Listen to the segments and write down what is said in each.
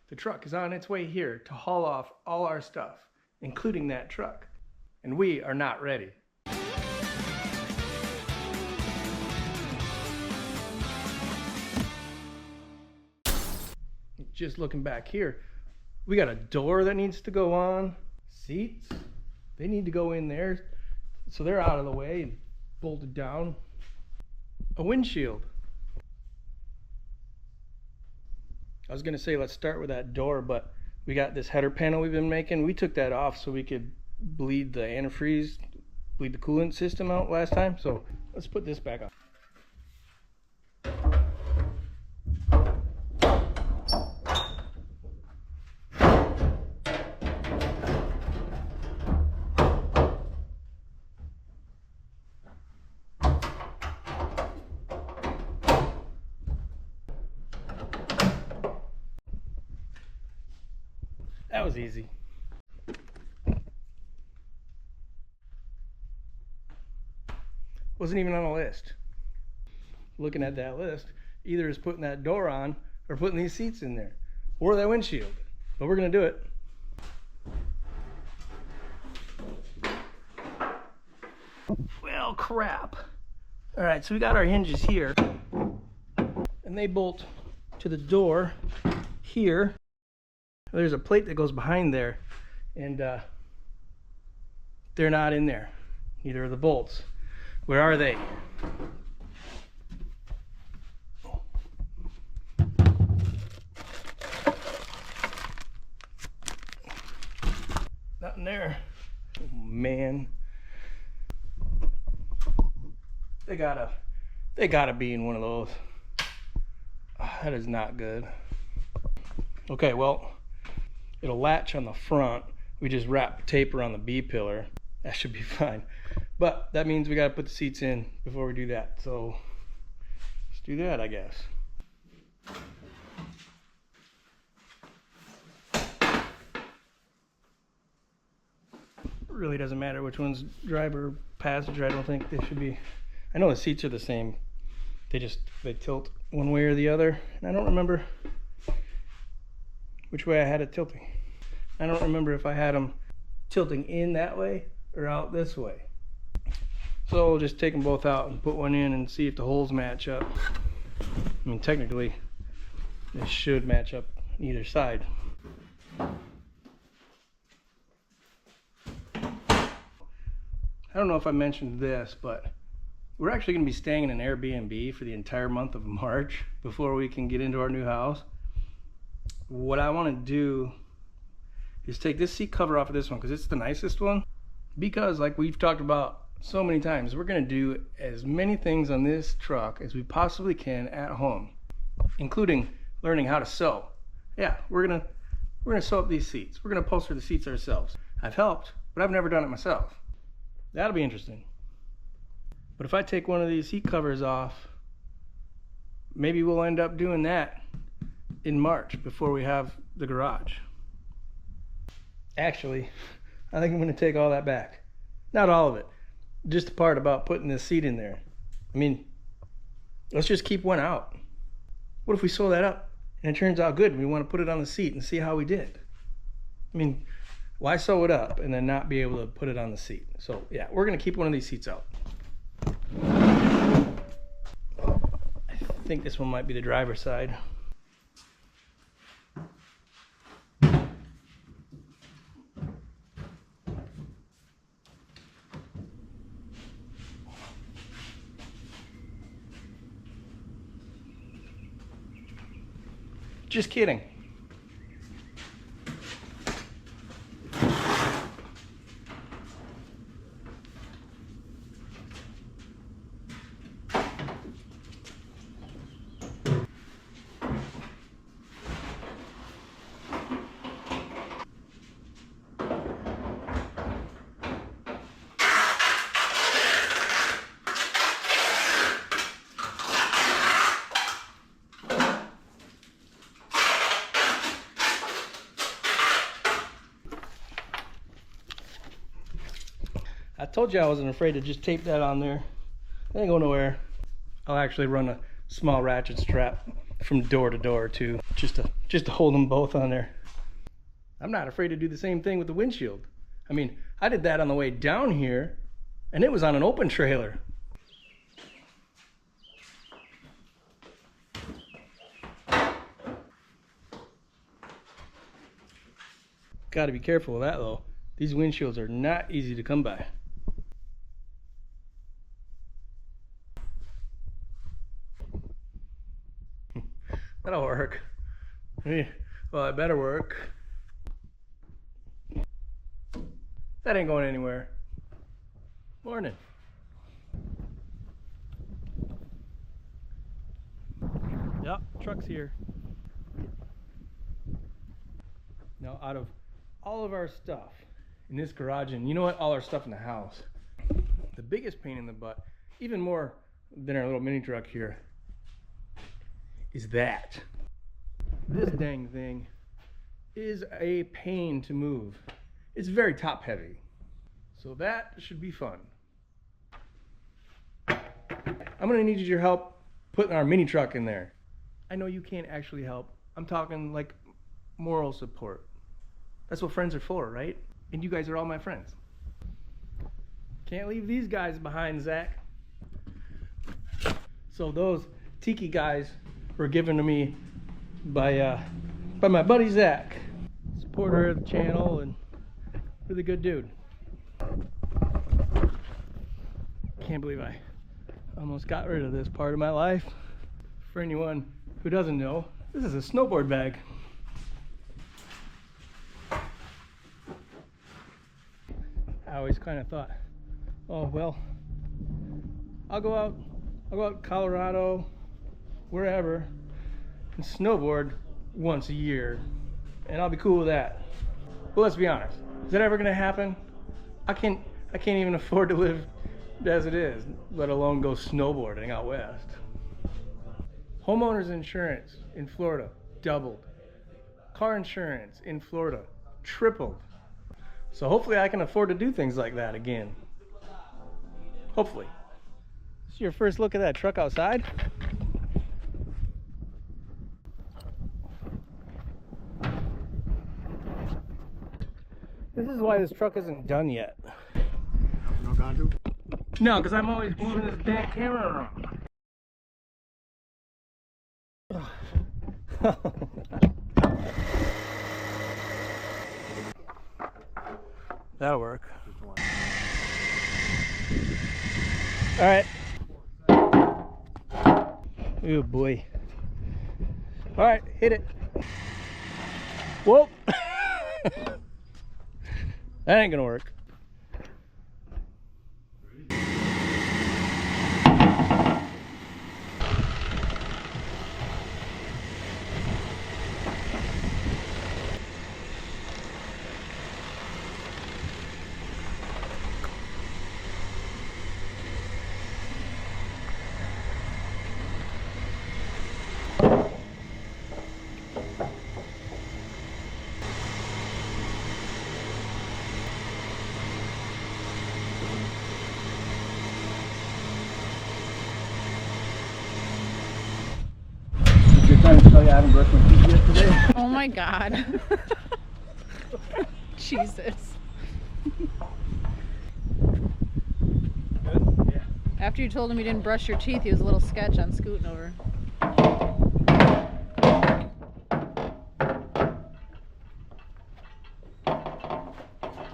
The truck is on its way here to haul off all our stuff, including that truck. And we are not ready. Just looking back here, we got a door that needs to go on. Seats, they need to go in there. So they're out of the way and bolted down. A windshield. I was gonna say let's start with that door, but we got this header panel we've been making. We took that off so we could bleed the antifreeze, bleed the coolant system out last time. So let's put this back on. That was easy. Wasn't even on a list. Looking at that list, either is putting that door on or putting these seats in there or that windshield. But we're gonna do it. Well, crap. All right, so we got our hinges here and they bolt to the door here. There's a plate that goes behind there, and they're not in there. Neither are the bolts. Where are they? Not in there. Oh, man. They gotta be in one of those. Oh, that is not good. Okay, well, it'll latch on the front. We just wrap tape around the B pillar. That should be fine. But that means we got to put the seats in before we do that. So let's do that, I guess. It really doesn't matter which one's driver or passenger. I don't think they should be. I know the seats are the same. They tilt one way or the other. And I don't remember which way I had it tilting. I don't remember if I had them tilting in that way or out this way. So we'll just take them both out and put one in and see if the holes match up. I mean, technically, they should match up on either side. I don't know if I mentioned this, but we're actually going to be staying in an Airbnb for the entire month of March before we can get into our new house. What I want to do is take this seat cover off of this one because it's the nicest one. Because like we've talked about so many times, we're going to do as many things on this truck as we possibly can at home, including learning how to sew. Yeah, we're gonna sew up these seats. We're gonna upholster the seats ourselves. I've helped, but I've never done it myself. That'll be interesting. But if I take one of these seat covers off, maybe we'll end up doing that in March before we have the garage. Actually, I think I'm going to take all that back. Not all of it. Just the part about putting this seat in there. I mean, let's just keep one out. What if we sew that up and it turns out good and we want to put it on the seat and see how we did? I mean, why sew it up and then not be able to put it on the seat? So yeah, we're going to keep one of these seats out. I think this one might be the driver's side. Just kidding. I told you I wasn't afraid to just tape that on there. It ain't going nowhere. I'll actually run a small ratchet strap from door to door too, just to hold them both on there. I'm not afraid to do the same thing with the windshield. I mean, I did that on the way down here, and it was on an open trailer. Got to be careful of that though. These windshields are not easy to come by. That'll work. Well, it better work. That ain't going anywhere. Morning. Yep, truck's here. Now, out of all of our stuff in this garage, and you know what, all our stuff in the house, the biggest pain in the butt, even more than our little mini truck here, is that this dang thing is a pain to move. It's very top heavy, so that should be fun. I'm gonna need your help putting our mini truck in there. I know you can't actually help. I'm talking like moral support. That's what friends are for, right? And you guys are all my friends. Can't leave these guys behind, Zach. So those tiki guys were given to me by my buddy Zach, supporter of the channel and really good dude. Can't believe I almost got rid of this part of my life. For anyone who doesn't know, this is a snowboard bag. I always kind of thought, oh well, I'll go out Colorado, wherever, and snowboard once a year, and I'll be cool with that. But let's be honest, is that ever gonna happen? I can't even afford to live as it is, let alone go snowboarding out west. Homeowners insurance in Florida doubled. Car insurance in Florida tripled. So hopefully I can afford to do things like that again. Hopefully. This is your first look at that truck outside? This is why this truck isn't done yet. No gone to? No, because I'm always moving this damn camera around. That'll work. All right. Oh boy. All right, hit it. Whoa. That ain't gonna work. Trying to tell you I haven't brushed my teeth yet today. Oh my god. Jesus. Good? Yeah. After you told him you didn't brush your teeth, he was a little sketch on scooting over.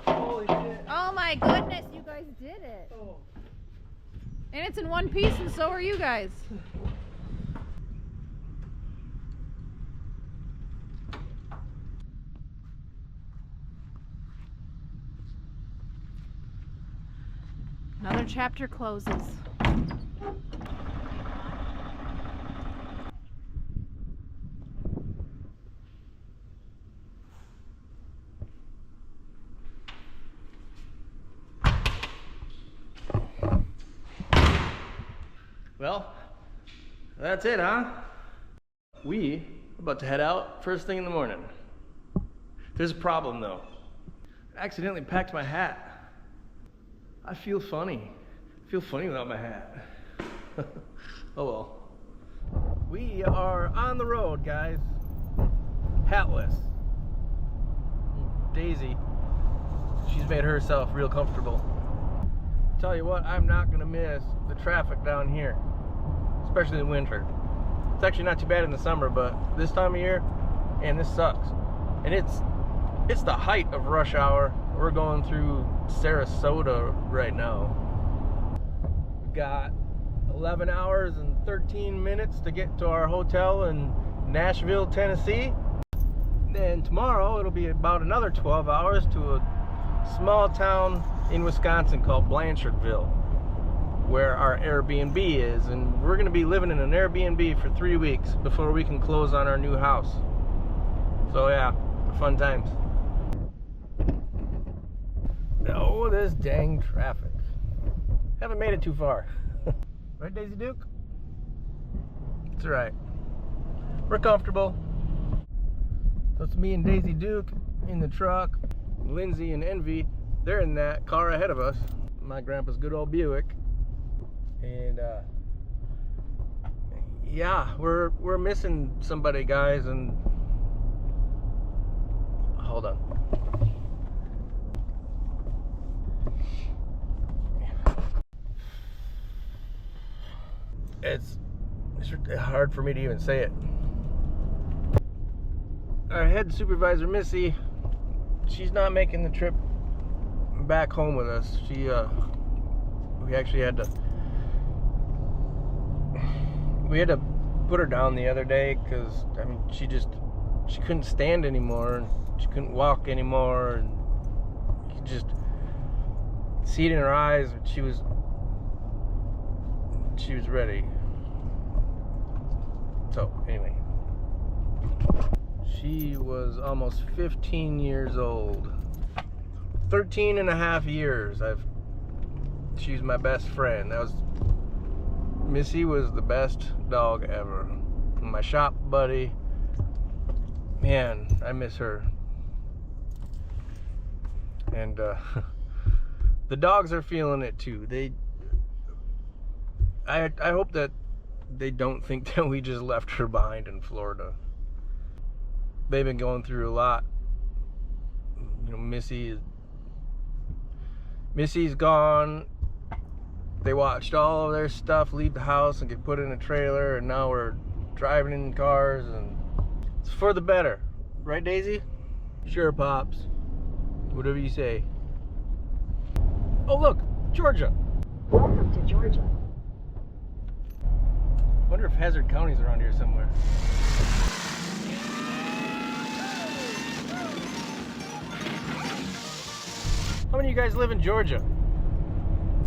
Holy shit. Oh my goodness, you guys did it. Oh. And it's in one piece, and so are you guys. Another chapter closes. Well, that's it, huh? We are about to head out first thing in the morning. There's a problem though. I accidentally packed my hat. I feel funny. I feel funny without my hat. Oh well. We are on the road, guys. hatless. Daisy, she's made herself real comfortable. Tell you what, I'm not gonna miss the traffic down here, especially in winter. It's actually not too bad in the summer, but this time of year, and this sucks. And it's the height of rush hour. We're going through Sarasota right now. We've got 11 hours and 13 minutes to get to our hotel in Nashville, Tennessee. Then tomorrow it'll be about another 12 hours to a small town in Wisconsin called Blanchardville, where our Airbnb is, and we're going to be living in an Airbnb for 3 weeks before we can close on our new house. So yeah, fun times. Oh, this dang traffic. Haven't made it too far. Right, Daisy Duke? It's alright. We're comfortable. So it's me and Daisy Duke in the truck. Lindsay and Envy, they're in that car ahead of us. My grandpa's good old Buick. And yeah, we're missing somebody, guys, and hold on. It's hard for me to even say it. Our head supervisor, Missy, she's not making the trip back home with us. We actually had to put her down the other day because, I mean, she couldn't stand anymore, and she couldn't walk anymore, and you could just see it in her eyes. She was ready. So anyway, she was almost 15 years old. 13 and a half years she's my best friend. Missy was the best dog ever. My shop buddy. Man, I miss her. And the dogs are feeling it too. I hope that they don't think that we just left her behind in Florida. They've been going through a lot. You know, Missy's gone. They watched all of their stuff leave the house and get put in a trailer, and now we're driving in cars, and it's for the better. Right, Daisy? Sure, Pops. Whatever you say. Oh, look, Georgia. Welcome to Georgia. Wonder if Hazard County's around here somewhere. How many of you guys live in Georgia?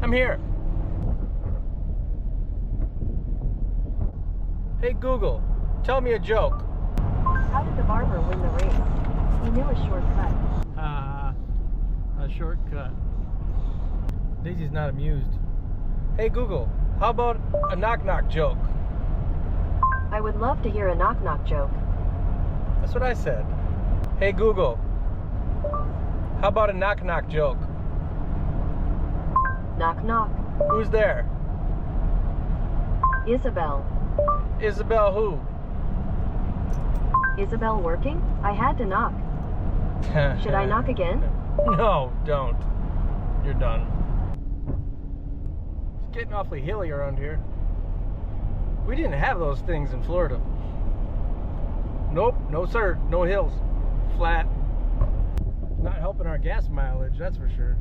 I'm here. Hey Google, tell me a joke. How did the barber win the race? He knew a shortcut. A shortcut. Daisy's not amused. Hey Google, how about a knock-knock joke? I would love to hear a knock-knock joke. That's what I said. Hey Google, how about a knock-knock joke? Knock knock. Who's there? Isabel. Isabel who? Isabel working? I had to knock. Should I knock again? No, don't. You're done. It's getting awfully hilly around here. We didn't have those things in Florida. Nope, no sir, no hills. Flat. Not helping our gas mileage, that's for sure.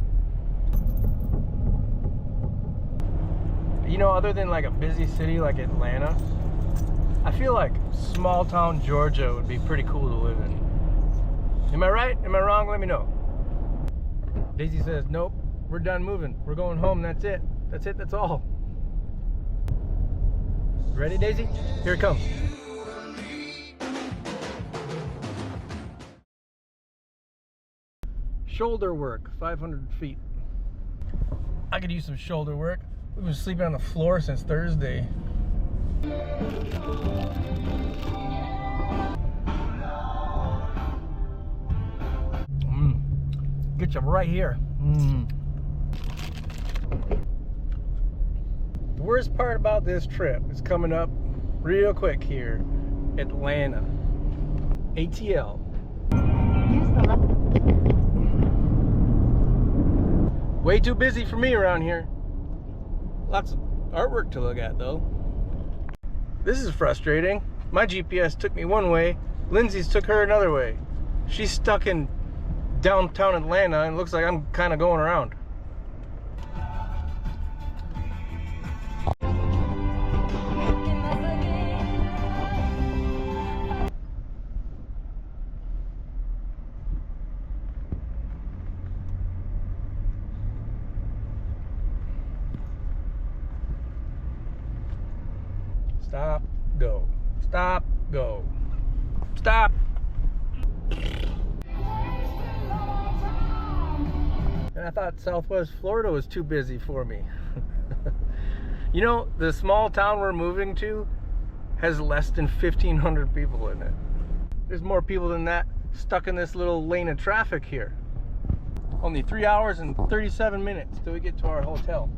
You know, other than like a busy city like Atlanta, I feel like small town Georgia would be pretty cool to live in. Am I right? Am I wrong? Let me know. Daisy says, nope, we're done moving. We're going home, that's it. That's it, that's all. Ready, Daisy? Here it comes. Shoulder work, 500 feet. I could use some shoulder work. We've been sleeping on the floor since Thursday. Get you right here. The worst part about this trip is coming up real quick here. Atlanta. ATL. Use the left. Way too busy for me around here. Lots of artwork to look at though. This is frustrating. My GPS took me one way, Lindsay's took her another way. She's stuck in downtown Atlanta and it looks like I'm kind of going around. Stop, go. Stop, go. Stop. And I thought Southwest Florida was too busy for me. You know, the small town we're moving to has less than 1,500 people in it. There's more people than that stuck in this little lane of traffic here. Only 3 hours and 37 minutes till we get to our hotel.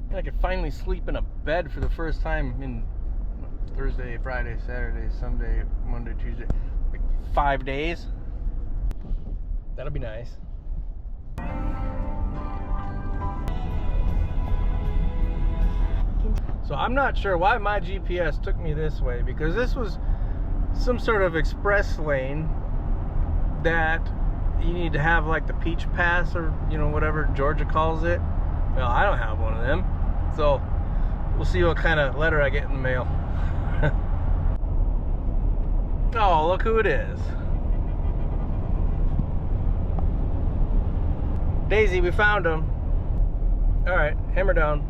And I could finally sleep in a bed for the first time in Thursday, Friday, Saturday, Sunday, Monday, Tuesday, like 5 days. That'll be nice. So I'm not sure why my GPS took me this way, because this was some sort of express lane that you need to have like the Peach Pass or, you know, whatever Georgia calls it. Well, I don't have one of them. So we'll see what kind of letter I get in the mail. Oh, look who it is. Daisy, we found him. All right, hammer down.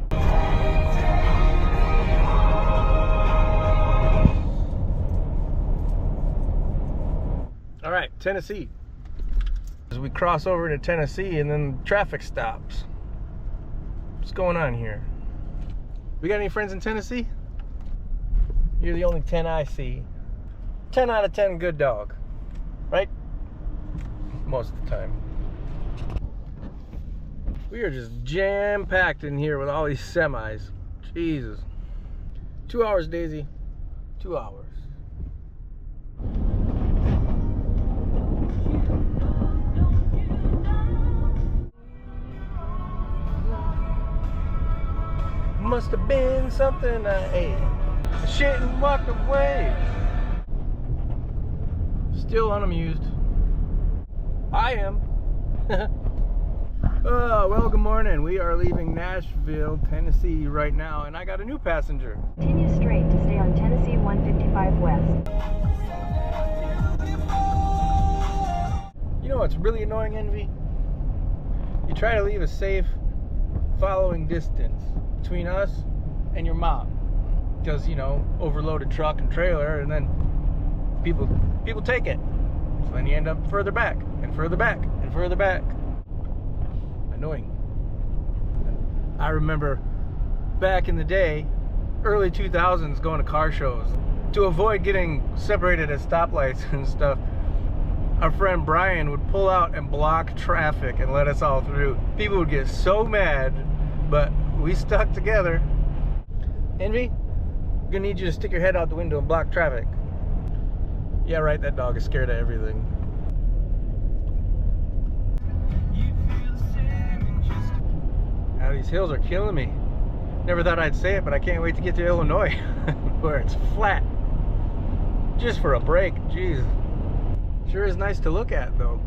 All right, Tennessee. As we cross over into Tennessee and then traffic stops. What's going on here? We got any friends in Tennessee? You're the only 10 I see. 10 out of 10 good dog, right? Most of the time. We are just jam-packed in here with all these semis. Jesus. 2 hours, Daisy. 2 hours. Must have been something I ate. I shit and walked away. Still unamused. I am. Oh, well, good morning. We are leaving Nashville, Tennessee right now, and I got a new passenger. Continue straight to stay on Tennessee 155 West. You know what's really annoying, Envy? You try to leave a safe following distance between us and your mom, because, you know, overloaded truck and trailer, and then people take it. So then you end up further back and further back and further back. Annoying. I remember back in the day, early 2000s, going to car shows. To avoid getting separated at stoplights and stuff, our friend Brian would pull out and block traffic and let us all through. People would get so mad, but we stuck together. Envy, I'm gonna need you to stick your head out the window and block traffic. Yeah, right, that dog is scared of everything. Now these hills are killing me. Never thought I'd say it, but I can't wait to get to Illinois, where it's flat. Just for a break, jeez. Sure is nice to look at, though.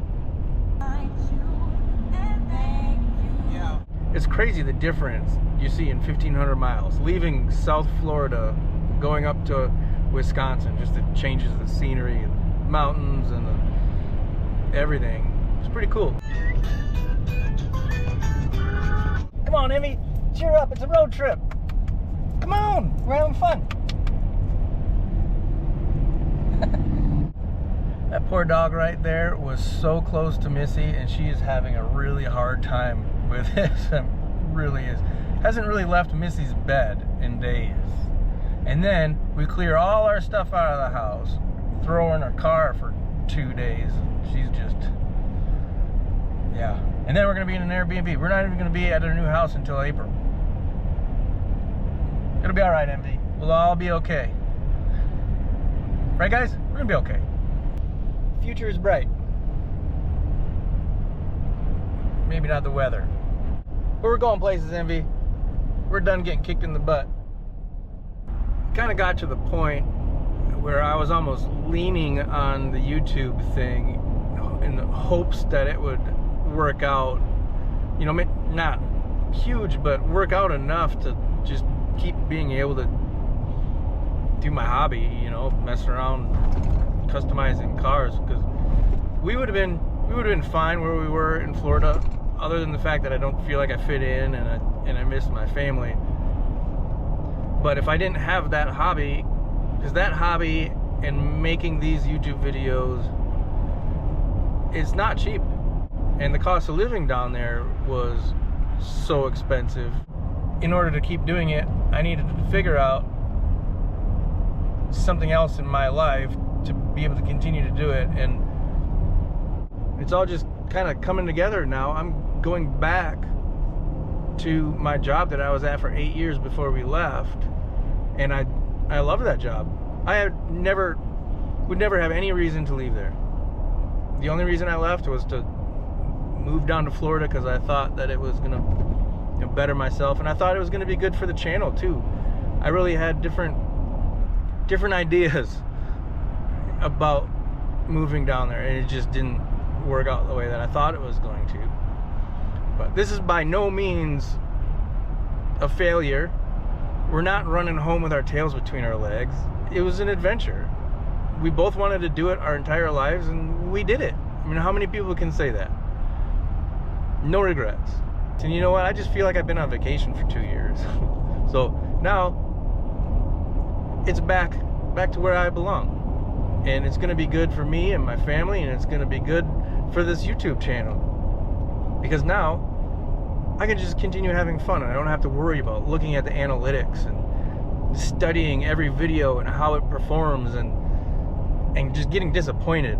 It's crazy the difference you see in 1,500 miles. Leaving South Florida, going up to Wisconsin, just it changes the scenery and mountains and everything. It's pretty cool. Come on, Emmy, cheer up, it's a road trip. Come on, we're having fun. That poor dog right there was so close to Missy, and she is having a really hard time with this. It really is. Hasn't really left Missy's bed in days. And then we clear all our stuff out of the house, throw her in her car for 2 days. She's just, yeah. And then we're gonna be in an Airbnb. We're not even gonna be at our new house until April. It'll be all right, MD. We'll all be okay. Right, guys? We're gonna be okay. future is bright. Maybe not the weather. But we're going places, Envy. We're done getting kicked in the butt. Kind of got to the point where I was almost leaning on the YouTube thing in the hopes that it would work out. You know, not huge, but work out enough to just keep being able to do my hobby, you know, messing around customizing cars, because we would have been fine where we were in Florida, other than the fact that I don't feel like I fit in and I miss my family. But if I didn't have that hobby, because that hobby and making these YouTube videos, it's not cheap, and the cost of living down there was so expensive. In order to keep doing it, I needed to figure out something else in my life to be able to continue to do it, and it's all just kind of coming together now. I'm going back to my job that I was at for 8 years before we left, and I love that job. I would never have any reason to leave there. The only reason I left was to move down to Florida, because I thought that it was gonna, you know, better myself, and I thought it was gonna be good for the channel too. I really had different ideas about moving down there, and it just didn't work out the way that I thought it was going to. But this is by no means a failure. We're not running home with our tails between our legs. It was an adventure. We both wanted to do it our entire lives, and we did it. I mean, how many people can say that? No regrets. And you know what? I just feel like I've been on vacation for 2 years. So now it's back to where I belong. And it's going to be good for me and my family, and it's going to be good for this YouTube channel. Because now I can just continue having fun, and I don't have to worry about looking at the analytics and studying every video and how it performs, and just getting disappointed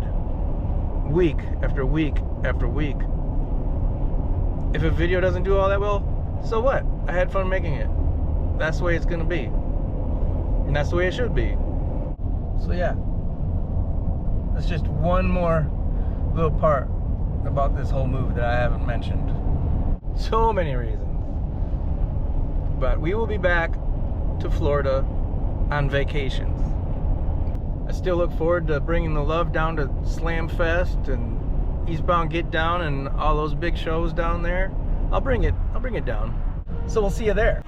week after week after week. If a video doesn't do all that well, so what? I had fun making it. That's the way it's gonna be, and that's the way it should be. So yeah, that's just one more little part about this whole move that I haven't mentioned. So many reasons. But we will be back to Florida on vacations. I still look forward to bringing the love down to Slam Fest and Eastbound Get Down and all those big shows down there. I'll bring it down. So we'll see you there.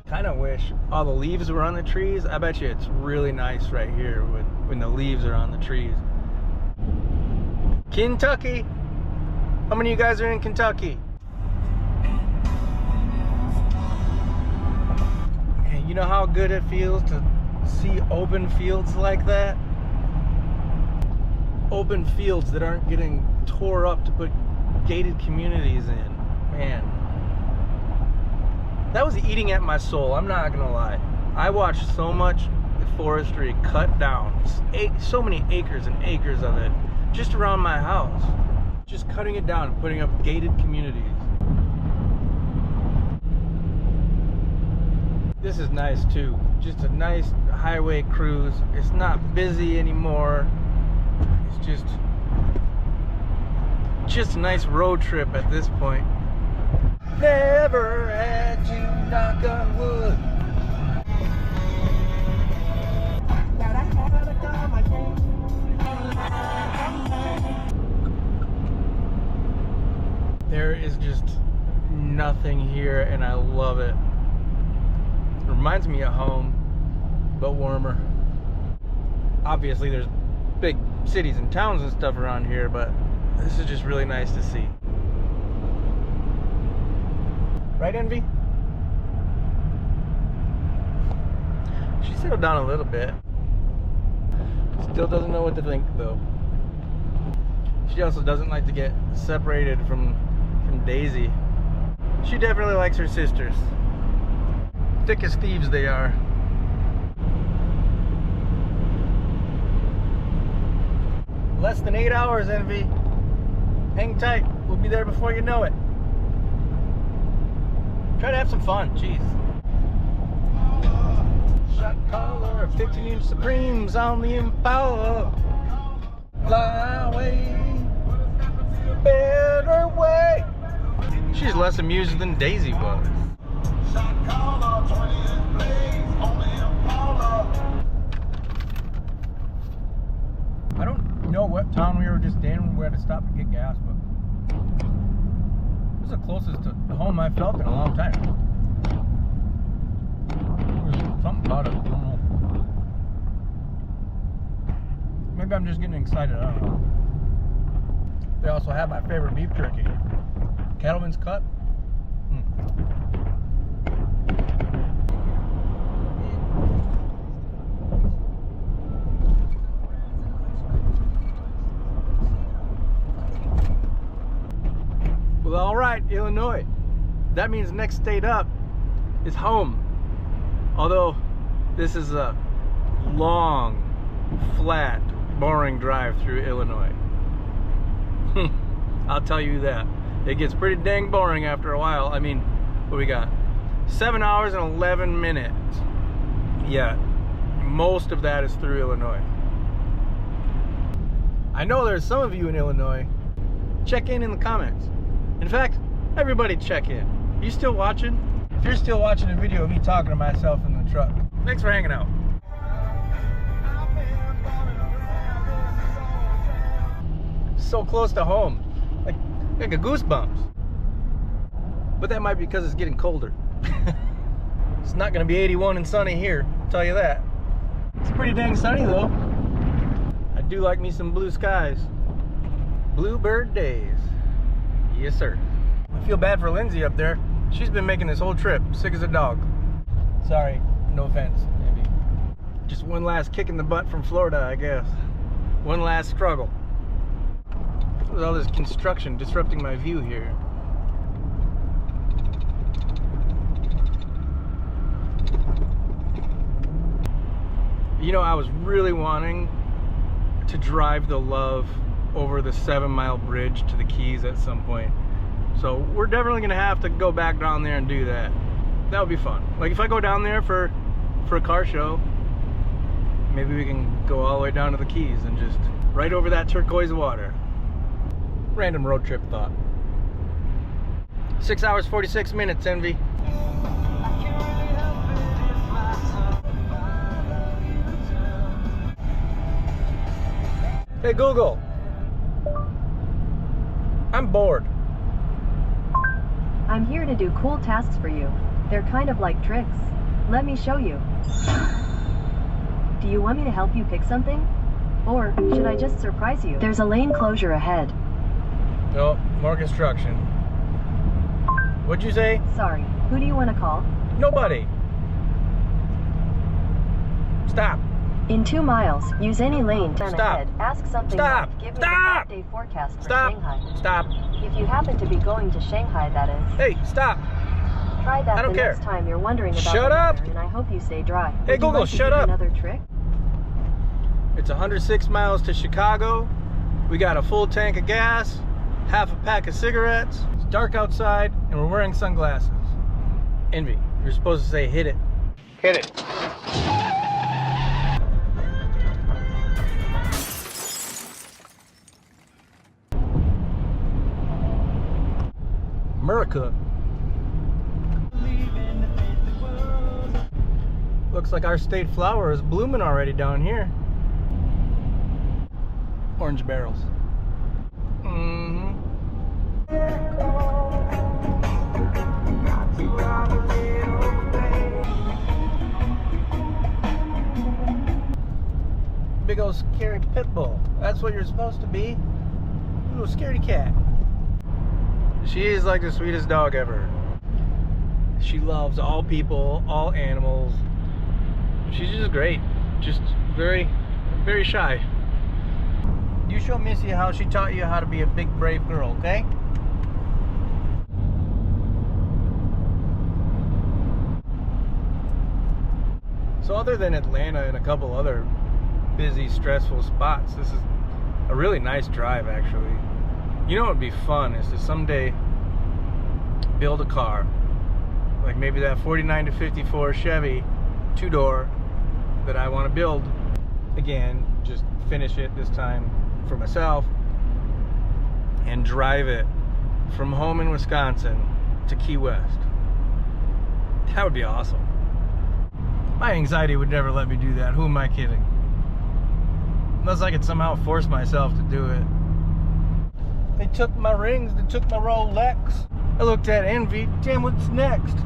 Kind of wish all the leaves were on the trees. I bet you it's really nice right here when the leaves are on the trees. Kentucky. How many of you guys are in Kentucky? Hey, you know how good it feels to see open fields like that? Open fields that aren't getting tore up to put gated communities in. Man, that was eating at my soul, I'm not gonna lie. I watched so much forestry cut down, so many acres and acres of it just around my house, just cutting it down and putting up gated communities. This is nice too, just a nice highway cruise. It's not busy anymore. It's just a nice road trip at this point. Never had to knock on wood. There is just nothing here, and I love it. It reminds me of home, but warmer. Obviously there's big cities and towns and stuff around here, but this is just really nice to see. Right, Envy? She settled down a little bit. Still doesn't know what to think though. She also doesn't like to get separated from Daisy. She definitely likes her sisters. Thick as thieves they are. Less than 8 hours, Envy. Hang tight. We'll be there before you know it. Try to have some fun. Jeez. Shot caller, 15-inch Supremes on the Impala. Fly away, better way. She's less amused than Daisy was. I don't know what town we were just in. We had to stop and get gas, but this is the closest to home I've felt in a long time. There's something about it, I don't know. Maybe I'm just getting excited, I don't know. They also have my favorite beef jerky. Cattleman's Cut. Well, all right, Illinois. That means next state up is home. Although this is a long, flat, boring drive through Illinois. I'll tell you that. It gets pretty dang boring after a while. I mean, what we got? 7 hours and 11 minutes. Yeah, most of that is through Illinois. I know there's some of you in Illinois. Check in the comments. In fact, everybody check in. You still watching? If you're still watching a video of me talking to myself in the truck, thanks for hanging out. So close to home, like a goosebumps. But that might be because it's getting colder. It's not gonna be 81 and sunny here, I'll tell you that. It's pretty dang sunny though. I do like me some blue skies. Bluebird days. Yes, sir. I feel bad for Lindsay up there. She's been making this whole trip sick as a dog. Sorry, no offense, maybe. Just one last kick in the butt from Florida, I guess. One last struggle. With all this construction disrupting my view here. You know, I was really wanting to drive the Love over the 7-mile bridge to the Keys at some point. So we're definitely gonna have to go back down there and do that. That would be fun. Like if I go down there for a car show, maybe we can go all the way down to the Keys and just right over that turquoise water. Random road trip thought. 6 hours, 46 minutes, Envy. Hey Google, I'm bored. I'm here to do cool tasks for you. They're kind of like tricks. Let me show you. Do you want me to help you pick something? Or should I just surprise you? There's a lane closure ahead. No, more construction. What'd you say? Sorry, who do you want to call? Nobody. Stop. In 2 miles, use any lane. Turn Stop. ahead. Ask something. Stop. Like, give me Stop. the 5-day forecast for Stop. Shanghai. Stop. If you happen to be going to Shanghai, that is. Hey, stop. Try that I don't the care. next time you're wondering about Shut the up. weather, and I hope you stay dry. Hey, Would you Google, like to shut do up. Another trick? It's 106 miles to Chicago. We got a full tank of gas, half a pack of cigarettes. It's dark outside, and we're wearing sunglasses. Envy, you're supposed to say hit it. Hit it. America. Looks like our state flower is blooming already down here. Orange barrels. Big old scary pit bull. That's what you're supposed to be. Little scaredy cat. She is like the sweetest dog ever. She loves all people, all animals. She's just great. Just very, very shy. You show Missy how she taught you how to be a big, brave girl, okay? So other than Atlanta and a couple other busy, stressful spots, this is a really nice drive, actually. You know what would be fun is to someday build a car. Like maybe that 49 to 54 Chevy, 2-door, that I want to build. Again, just finish it this time for myself and drive it from home in Wisconsin to Key West. That would be awesome. My anxiety would never let me do that. Who am I kidding? Unless I could somehow force myself to do it. They took my rings, they took my Rolex. I looked at envy. Damn, what's next?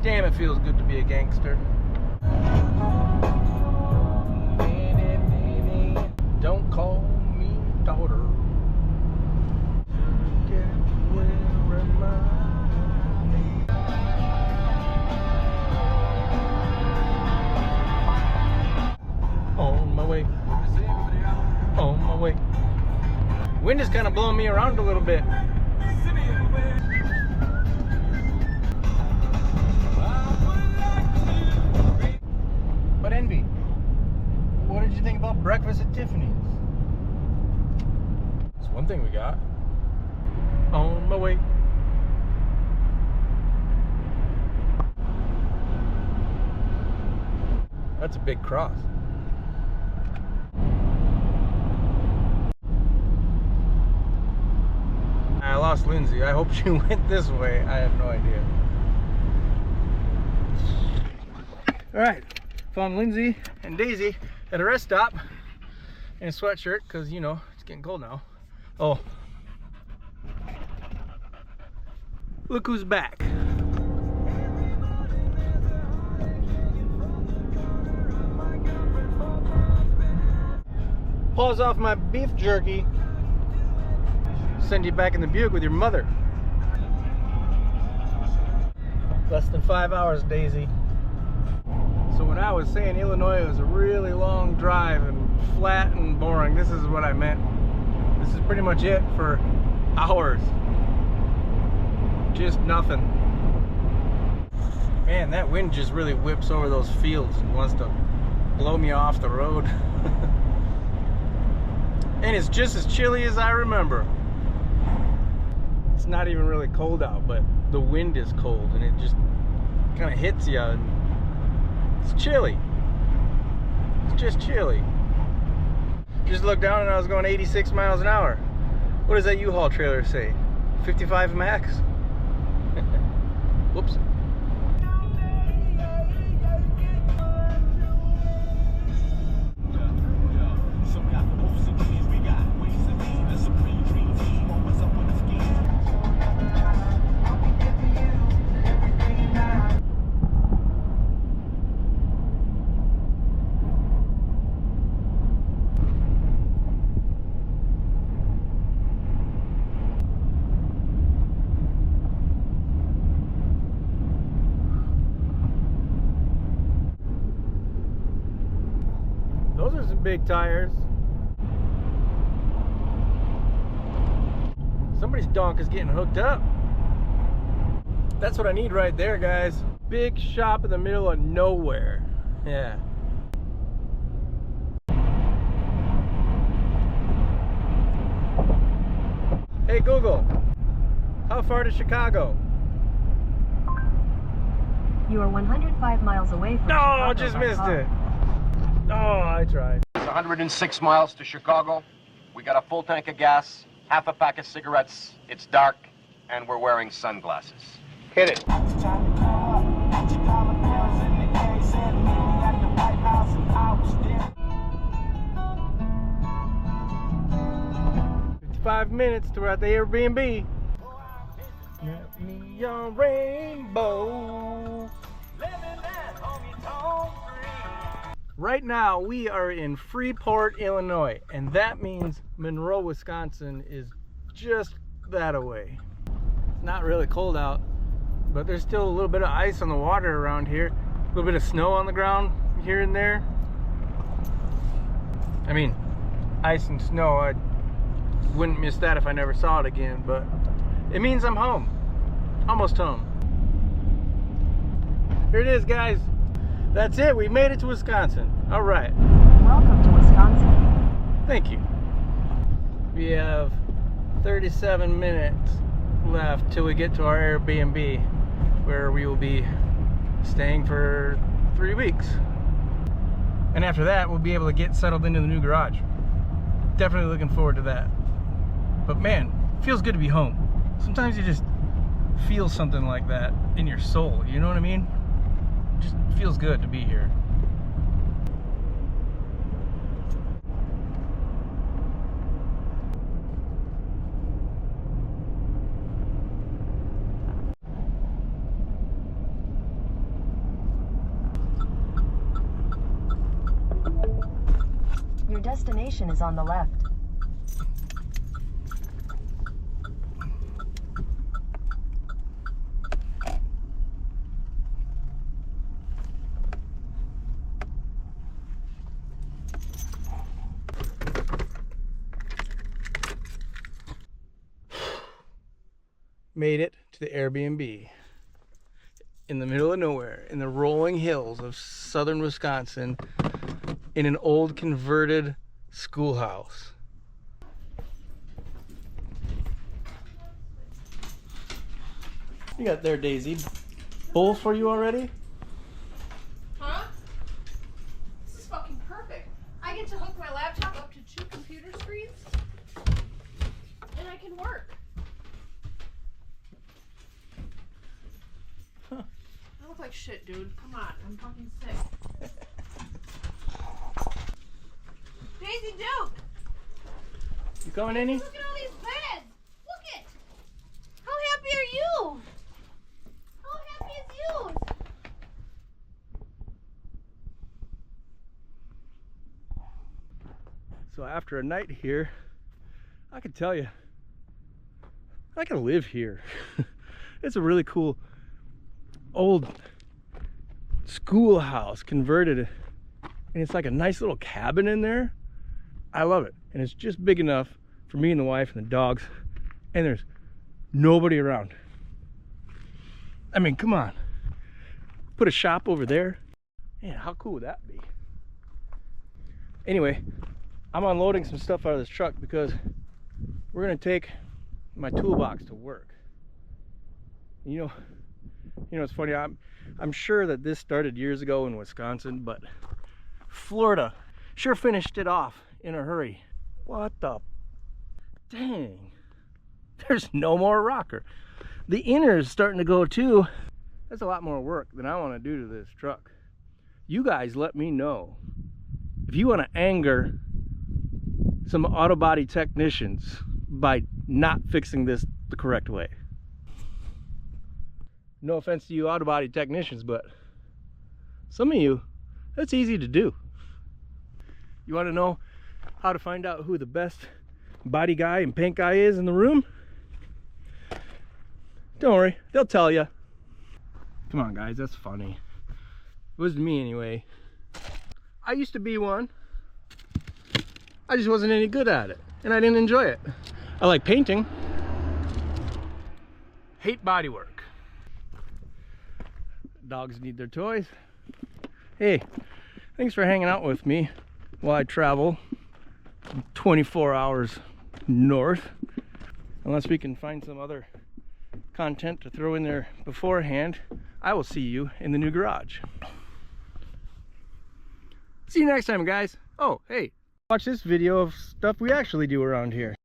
Damn, it feels good to be a gangster. Don't call me daughter. On my way. On my way. Wind is kind of blowing me around a little bit. But Envy, what did you think about breakfast at Tiffany's? It's one thing we got. On my way. That's a big cross. I lost Lindsay. I hope she went this way. I have no idea. Alright, found Lindsay and Daisy at a rest stop in a sweatshirt because, you know, it's getting cold now. Oh, look who's back. Pause off my beef jerky. Send you back in the Buick with your mother. Less than 5 hours, Daisy. So when I was saying Illinois was a really long drive and flat and boring, this is what I meant. This is pretty much it for hours. Just nothing. Man, that wind just really whips over those fields and wants to blow me off the road. And it's just as chilly as I remember. It's not even really cold out, but the wind is cold and it just kind of hits you and it's chilly. It's just chilly. Just looked down and I was going 86 miles an hour. What does that U-Haul trailer say? 55 max? Whoops. Those are some big tires. Somebody's donk is getting hooked up. That's what I need right there, guys. Big shop in the middle of nowhere. Yeah. Hey Google, how far to Chicago? You are 105 miles away from Chicago. No, just by missed car. it. Oh, I tried. It's 106 miles to Chicago. We got a full tank of gas, half a pack of cigarettes. It's dark, and we're wearing sunglasses. Hit it. 55 minutes to we're at the Airbnb. Neon rainbow. Right now we are in Freeport, Illinois, and that means Monroe, Wisconsin is just that away. It's not really cold out, but there's still a little bit of ice on the water around here, a little bit of snow on the ground here and there. I mean, ice and snow, I wouldn't miss that if I never saw it again, but it means I'm home, almost home. Here it is, guys. That's it, we made it to Wisconsin. All right. Welcome to Wisconsin. Thank you. We have 37 minutes left till we get to our Airbnb. where we will be staying for 3 weeks. And after that, we'll be able to get settled into the new garage. Definitely looking forward to that. But man, it feels good to be home. Sometimes you just feel something like that in your soul, you know what I mean? It just feels good to be here. Your destination is on the left. Made it to the Airbnb in the middle of nowhere, in the rolling hills of southern Wisconsin, in an old converted schoolhouse. You got there, Daisy. Bowl for you already? Huh? This is fucking perfect. I get to hook my laptop up to 2 computer screens, and I can work. Huh. I look like shit, dude. Come on, I'm fucking sick. Daisy Duke! You coming, Annie? Look at all these beds! Look it! How happy are you? How happy is you? So after a night here, I can tell you, I can live here. It's a really cool old schoolhouse converted, and it's like a nice little cabin in there. I love it, and it's just big enough for me and the wife and the dogs, and there's nobody around. I mean, come on, put a shop over there. Man, how cool would that be? Anyway, I'm unloading some stuff out of this truck because we're gonna take my toolbox to work. You know, it's funny. I'm sure that this started years ago in Wisconsin, but Florida sure finished it off in a hurry. What the dang? There's no more rocker. The inner is starting to go too. That's a lot more work than I want to do to this truck. You guys let me know if you want to anger some auto body technicians by not fixing this the correct way. No offense to you auto body technicians, but some of you, that's easy to do. You want to know how to find out who the best body guy and paint guy is in the room? Don't worry, they'll tell you. Come on guys, that's funny. It was me anyway. I used to be one. I just wasn't any good at it, and I didn't enjoy it. I like painting. Hate body work. Dogs need their toys. Hey, thanks for hanging out with me while I travel 24 hours north. Unless we can find some other content to throw in there beforehand, I will see you in the new garage. See you next time, guys. Oh, hey, watch this video of stuff we actually do around here.